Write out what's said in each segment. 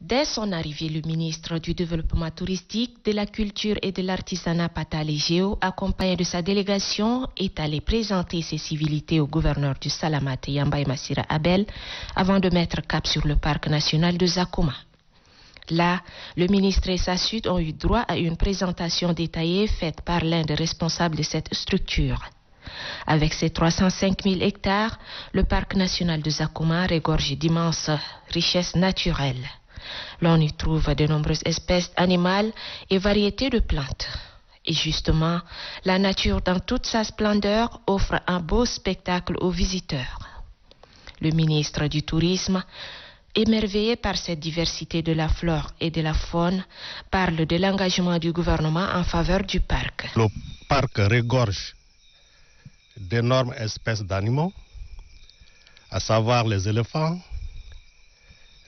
Dès son arrivée, le ministre du Développement touristique, de la Culture et de l'Artisanat Patali Géo, accompagné de sa délégation, est allé présenter ses civilités au gouverneur du Salamate Yambaye Massira Abel avant de mettre cap sur le parc national de Zakoma. Là, le ministre et sa suite ont eu droit à une présentation détaillée faite par l'un des responsables de cette structure. Avec ses 305 000 hectares, le parc national de Zakoma regorge d'immenses richesses naturelles. L'on y trouve de nombreuses espèces animales et variétés de plantes. Et justement, la nature dans toute sa splendeur offre un beau spectacle aux visiteurs. Le ministre du Tourisme, émerveillé par cette diversité de la flore et de la faune, parle de l'engagement du gouvernement en faveur du parc. Le parc regorge d'énormes espèces d'animaux, à savoir les éléphants,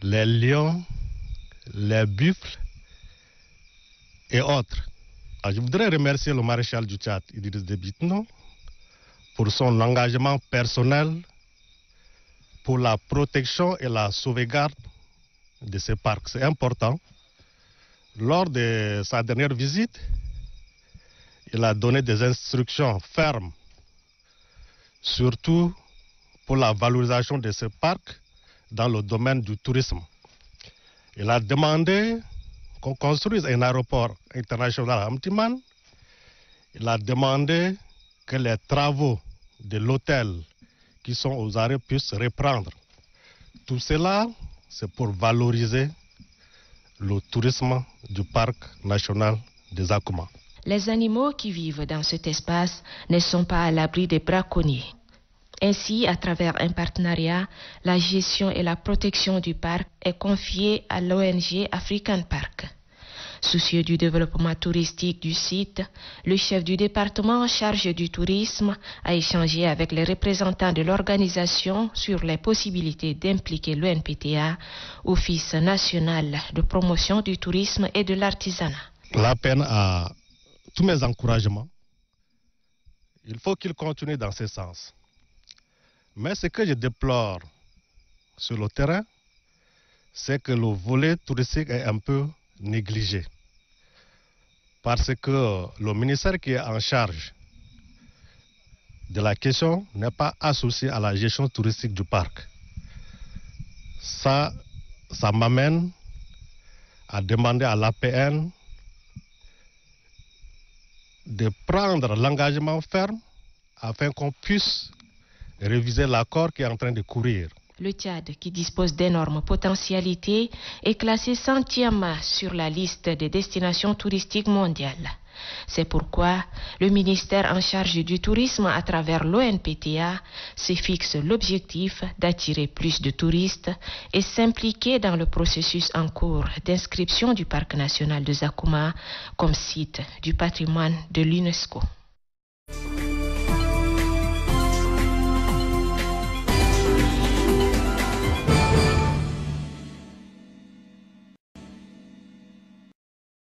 les lions, les buffles et autres. Je voudrais remercier le maréchal du Tchad, Idriss Déby Itno, pour son engagement personnel pour la protection et la sauvegarde de ces parcs. C'est important. Lors de sa dernière visite, il a donné des instructions fermes, surtout pour la valorisation de ces parcs dans le domaine du tourisme. Il a demandé qu'on construise un aéroport international à Amtiman. Il a demandé que les travaux de l'hôtel qui sont aux arrêts puissent reprendre. Tout cela, c'est pour valoriser le tourisme du parc national de Zakoma. Les animaux qui vivent dans cet espace ne sont pas à l'abri des braconniers. Ainsi, à travers un partenariat, la gestion et la protection du parc est confiée à l'ONG African Park. Soucieux du développement touristique du site, le chef du département en charge du tourisme a échangé avec les représentants de l'organisation sur les possibilités d'impliquer l'ONPTA, Office national de promotion du tourisme et de l'artisanat. La peine a tous mes encouragements. Il faut qu'il continue dans ce sens. Mais ce que je déplore sur le terrain, c'est que le volet touristique est un peu négligé. Parce que le ministère qui est en charge de la question n'est pas associé à la gestion touristique du parc. Ça m'amène à demander à l'APN de prendre l'engagement ferme afin qu'on puisse réviser l'accord qui est en train de courir. Le Tchad, qui dispose d'énormes potentialités, est classé 100e sur la liste des destinations touristiques mondiales. C'est pourquoi le ministère en charge du tourisme à travers l'ONPTA se fixe l'objectif d'attirer plus de touristes et s'impliquer dans le processus en cours d'inscription du parc national de Zakoma comme site du patrimoine de l'UNESCO.